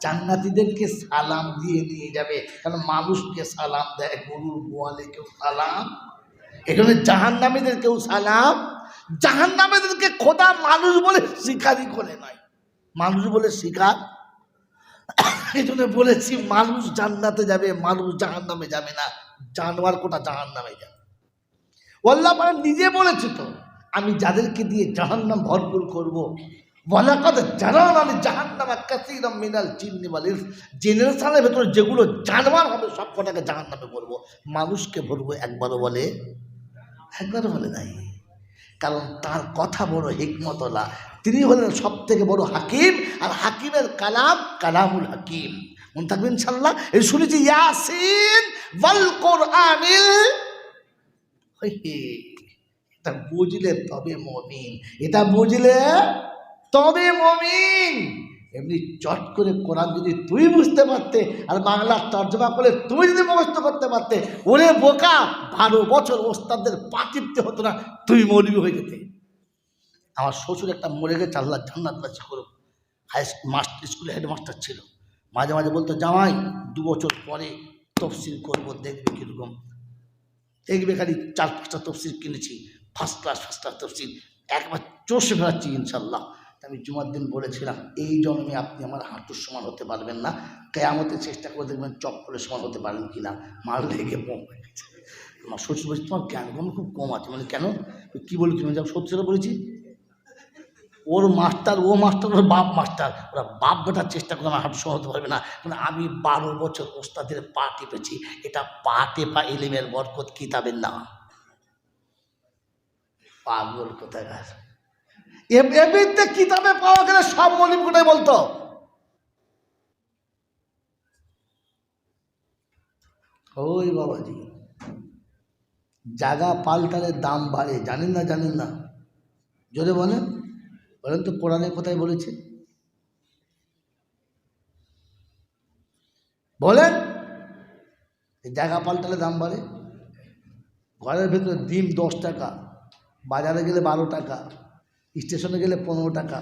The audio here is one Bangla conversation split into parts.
জান্নাতীদেরকে সালাম দিয়ে নিয়ে যাবে, কারণ মানুষকে সালাম দেয়, গরুর গোয়ালে কেউ সালাম। এখানে জাহান্নামীদের কেউ সালাম, জাহান্নামীদেরকে খোদা মানুষ বলে স্বীকারই করে নাই, মানুষ বলে স্বীকার। এই জন্য বলেছি মানুষ জান্নাতে যাবে, মানুষ জাহান্নামে যাবে না, জানোয়ার কোটা জাহান্নামে যাবে। আল্লাহ পাক নিজে বলেছে তো, আমি যাদেরকে দিয়ে জাহান্নাম ভরপুর করব, ওয়ালাকাদ জারানা লিজাহান্নামা কাসীরাম মিনাল জিন্নি ওয়াল ইনস, জেনারেশনের ভেতরে যেগুলো জানোয়ার হবে সব কটাকে জাহান্নামে ভরবো, মানুষকে ভরবো একবারও বলে, একবারও বলে নাই। কারণ তার কথা বড় হিকমতওয়ালা, তিনি হলেন সব থেকে বড় হাকিম, আর হাকিমের কালাম কালামুল হাকিম। মনে থাকবে ইনশাল্লাহ। এই শুনেছি ইয়াসিন ওয়াল কোরআনিল, এটা বুঝলে তবে মুমিন, এটা বুঝলে তবে মুমিন। এমনি চট করে কোরআন যদি তুই বুঝতে পারতে আর বাংলা তর্জমা করে তুমি যদি মুখস্থ করতে পারতে, ওরে বোকা, 12 বছর ওস্তাদদের পা টিপতে হতো না, তুই মৌলবি হয়ে যেতে। আমার শ্বশুর একটা মরে গেছে, আল্লাহ জান্নাতবাসী করুক, স্কুলে হেডমাস্টার ছিল। মাঝে মাঝে বলতো, জামাই 2 বছর পরে তফসিল করবো, দেখবে কীরকম। দেখবে খালি 4-5টা তফসিল কিনেছি, ফার্স্ট ক্লাস তফসিল, একবার চষে ফেলাচ্ছি ইনশাল্লাহ। আমি জুমার দিন বলেছিলাম, এই জন্মে আপনি আমার হাঁটুর সমান হতে পারবেন না, কেয়ামতের চেষ্টা করে দেখবেন চপ্পলের সমান হতে পারেন কিনা। মার লেগে বম হয়ে গেছে। আমার শ্বশুর বলছি, তোমার জ্ঞান খুব কম আছে। মানে কেন, কী বলি তুমি? যা সত্যিটা বলেছি, ওর মাস্টার, ও মাস্টার, ওর বাপ মাস্টার, ওরা বাপ বেটার চেষ্টা করে আমার হাঁটু সমান হতে পারবে না। মানে আমি 12 বছর ওস্তাদের পা টিপেছি, এটা পা টেপা ইলমের বরকত, কিতাবের না। পাগল কোথাকার, এমনিতে কিতাবে পাওয়া গেলে সব মলিম কোটাই বলতো। ওই বাবাজি, জায়গা পাল্টালে দাম বাড়ে, জানেন না? জানেন না? জোরে বলেন, বলেন তো কোরআনে কোথায় বলেছে? বলেন, জায়গা পাল্টালে দাম বাড়ে। ঘরের ভেতরে ডিম 10 টাকা, বাজারে গেলে 12 টাকা, স্টেশনে গেলে 15 টাকা,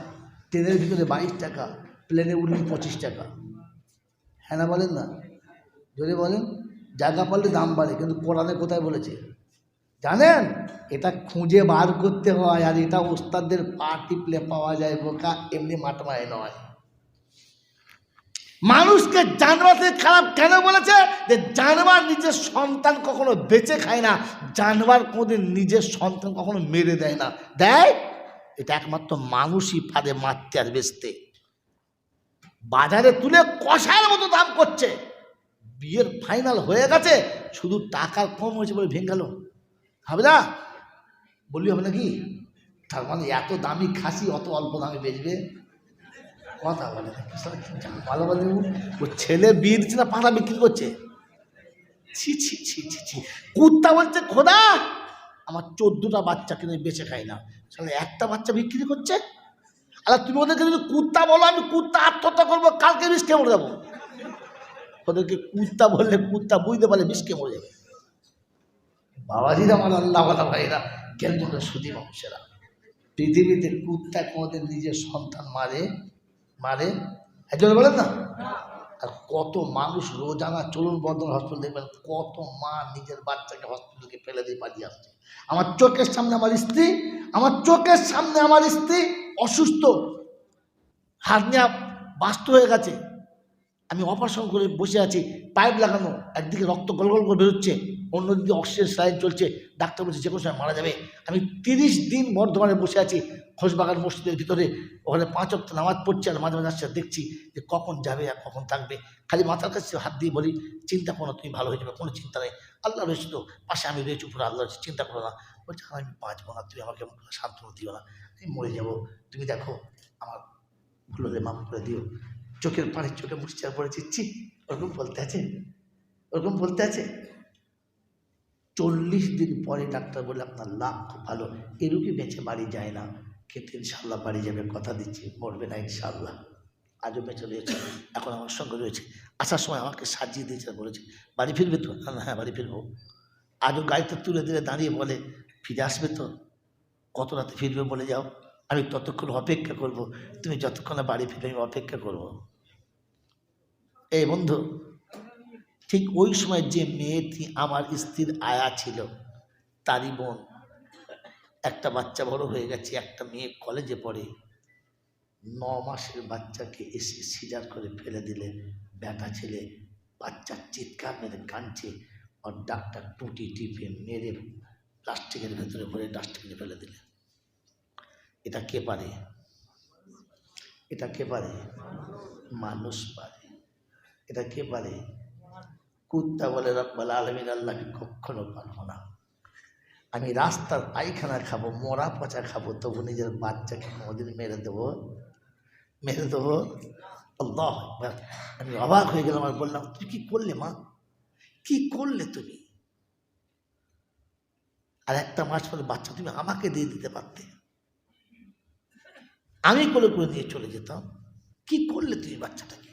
ট্রেনের ভিতরে 22 টাকা, প্লেনে উঠলে 25 টাকা। হ্যাঁ না বলেন না? যদি বলেন জায়গা পাল্টে দাম বাড়ে, কিন্তু কোরআনে কোথায় বলেছে জানেন? এটা খুঁজে বার করতে হয়, আর এটা ওস্তাদদের পা টিপলে পাওয়া যায় বোকা, এমনি মাটমায় নয়। মানুষকে জানোয়ার থেকে খারাপ কেন বলেছে? যে জানোয়ার নিজের সন্তান কখনো বেঁচে খায় না, জানোয়ার কোনোদিন নিজের সন্তান কখনো মেরে দেয় না। দেয়? এটা একমাত্র মানুষই পারে মারতে আর বেচতে। বাজারে তুলে কষার মতো দাম করছে, বিয়ের ফাইনাল হয়ে গেছে, শুধু টাকার কম হয়েছে বলে ভেঙে গেল, হবে না? বললি হবে নাকি? তার মানে এত দামি খাসি অত অল্প দামে বেচবে? কথা বলে ভালো বলে, ও ছেলে বিয়ে দিচ্ছে না, পাঁঠা বিক্রি করছে। ছি ছি ছি ছি ছি। কুত্তা বলছে, খোদা আমার 14টা বাচ্চা কিনে বেঁচে খাই না, তাহলে একটা বাচ্চা বিক্রি করছে। আর তুমি ওদেরকে যদি কুত্তা বলো, আমি কুত্তা আত্মহত্যা করবো, কালকে বিষ খেয়ে মরে যাবো। ওদেরকে কুত্তা বললে কুত্তা বুঝতে পারলে বিষ খেয়ে মরে যাবে। বাবাজিরা, আমার আল্লাহওয়ালা ভাইরা, জ্ঞানজনের সুধী মানুষেরা, পৃথিবীতে কুত্তা কোনোদিন নিজের সন্তান মারে? মারে? একজন বলেন না? আর কত মানুষ রোজানা, চলুন বর্ধমান হসপিটাল দেখবেন, কত মা নিজের বাচ্চাকে হসপিটালকে ফেলে দিয়ে পালিয়ে আসছে। আমার চোখের সামনে আমার স্ত্রী অসুস্থ, হার্নিয়া বাস্ত হয়ে গেছে, আমি অপারেশন করে বসে আছি, পাইপ লাগানো, একদিকে রক্ত গলগল করে বেরোচ্ছে, অন্যদিকে অক্সিজেন স্যালাইন চলছে, ডাক্তার বলছে যে কোনো সময় মারা যাবে। আমি 30 দিন বর্ধমানে বসে আছি, খোশবাগান মসজিদের ভিতরে, ওখানে 5 ওয়াক্ত নামাজ পড়ছে, আর মাঝে মাঝে আসছে, দেখছি যে কখন যাবে আর কখন থাকবে। খালি মাথার কাছে হাত দিয়ে বলি, চিন্তা করো না, তুমি ভালো হয়ে যাবে, কোনো চিন্তা নেই, আল্লাহ রয়েছে তো পাশে, আমি রয়েছি উপরে, আল্লাহ রয়েছে, চিন্তা করো না। বলছে আমি বাঁচবো না, তুমি আমাকে সান্ত্বনা দিও না, আমি মরে যাবো, তুমি দেখো আমার ভুল হলে মাফ করে দিও। চোখের পানি চোখে মুছছে আর পরে চিচ্ছি, ওরকম বলতে আছে, ওরকম বলতে আছে। 40 দিন পরে ডাক্তার বলে, আপনার লাভ খুব ভালো, এ রুগী বেঁচে বাড়ি যায় না, কিন্তু ইনশাল্লাহ বাড়ি যাবে, কথা দিচ্ছি, মরবে না ইনশাল্লাহ। আজও বেঁচে রয়েছে, এখন আমার সঙ্গে রয়েছে। আসার সময় আমাকে সাজিয়ে দিয়েছে, বলেছে বাড়ি ফিরবে তো? হ্যাঁ বাড়ি ফিরবো। আজও গাড়িতে তুলে দিলে দাঁড়িয়ে বলে, ফিরে আসবে তো? কত রাতে ফিরবে বলে যাও, আমি ততক্ষণ অপেক্ষা করব, তুমি যতক্ষণ বাড়ি ফিরবে আমি অপেক্ষা করব। এই বন্ধু, ঠিক ওই সময় যে মেয়েটি আমার স্ত্রীর আয়া ছিল, তারই বোন, একটা বাচ্চা বড় হয়ে গেছে, একটা মেয়ে কলেজে পড়ে, 9 মাসের বাচ্চাকে এসে সিজার করে ফেলে দিলে, বেটা ছেলে, বাচ্চার চিৎকার মেরে কাঁদছে, আর ডাক্তার টুটি টিপে মেরে প্লাস্টিকের ভেতরে ভরে ডাস্টবিনে ফেলে দিলে। এটা কে পারে? এটা কে পারে? মানুষ পারে। এটা কে পারে? কুত্তা বলে রব্বুল আলামিন আল্লাহকে কখনো পারবো না। আমি রাস্তার পায়খানা খাবো, মরা পচা খাবো, তবু নিজের বাচ্চাকে কোনোদিন মেরে দেবো? মেরে দেবো? আল্লাহ আকবার। আমি অবাক হয়ে গেলাম আর বললাম, তুমি কি করলে মা? কি করলে তুমি? আর একটা মাস পরে বাচ্চা তুমি আমাকে দিয়ে দিতে পারতে, আমি কোলে করে নিয়ে চলে যেতাম। কি করলে তুমি বাচ্চাটাকে?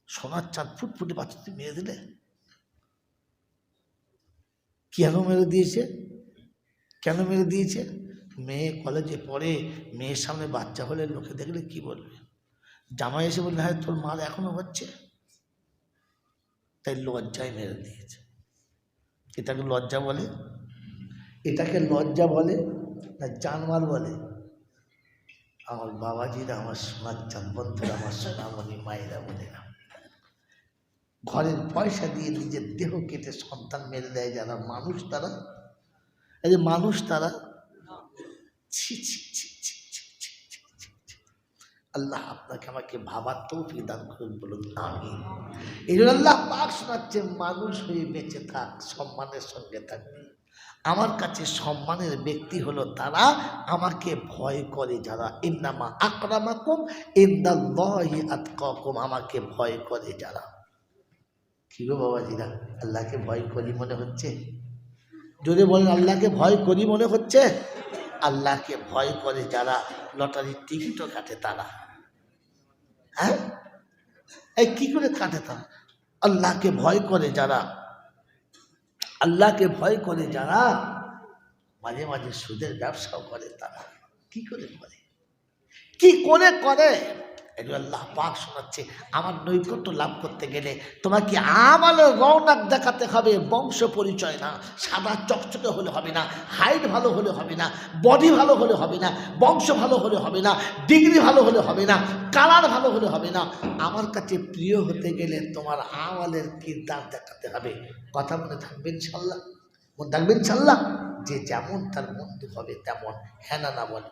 সোনার চাঁদ ফুটফুটে বাচ্চা তুমি মেরে দিলে। কেন মেরে দিয়েছে? কেন মেরে দিয়েছে? মেয়ে কলেজে পড়ে, মেয়ের সামনে বাচ্চা হলে লোকে দেখলে কি বলবে? জামাই এসে বললে, হ্যাঁ তোর মাল এখনো হচ্ছে, তাই লজ্জায় মেরে দিয়েছে। এটাকে লজ্জা বলে? এটাকে লজ্জা বলে না জানমাল বলে? আমার বাবাজিরা, আমার সোনার চাঁদ বন্ধুরা, আমার সোনামণি মায়েরা, বলে না, ঘরের পয়সা দিয়ে নিজের দেহ কেটে সন্তান মেরে দেয় যারা মানুষ, তারা, এই যে মানুষ তারা, ছি ছি ছি ছি ছি ছি ছি ছি ছি। আল্লাহ আপনাকে আমাকে ভাবার তৌফিক দান করুন, বলুন আমিন। এই জন্য আল্লাহ পাক শোনাচ্ছে, মানুষ হয়ে বেঁচে থাক, সম্মানের সঙ্গে থাকবে। আমার কাছে সম্মানের ব্যক্তি হলো তারা আমাকে ভয় করে যারা। ইন্নামা আকরামাকুম ইনদাল্লাহি আতকাকুম, আমাকে ভয় করে যারা। কি গো বাবাজিরা, আল্লাহকে ভয় করি মনে হচ্ছে? যদি বলেন আল্লাহকে ভয় করি মনে হচ্ছে? আল্লাহকে ভয় করে যারা লটারির টিকিটও কাটে তারা। হ্যাঁ, এই কি করে কাটে তারা? আল্লাহকে ভয় করে যারা, আল্লাহকে ভয় করে যারা মাঝে মাঝে সুদের ব্যবসাও করে তারা। কি করে করে? কি করে করে? এগুলো আল্লাহ পাক শোনাচ্ছে। আমার নৈকট্য লাভ করতে গেলে তোমাকে আমালের রওনাক দেখাতে হবে, বংশ পরিচয় না। সাদা চকচকে হলে হবে না, হাইট ভালো হলে হবে না, বডি ভালো হলে হবে না, বংশ ভালো হলে হবে না, ডিগ্রি ভালো হলে হবে না, কালার ভালো হলে হবে না। আমার কাছে প্রিয় হতে গেলে তোমার আমালের কিরদার দেখাতে হবে। কথা মনে থাকবে ইনশাল্লাহ? মনে থাকবে ইনশাল্লাহ? যে যেমন তার বন্ধু হবে তেমন। হ্যাঁ না না বলে?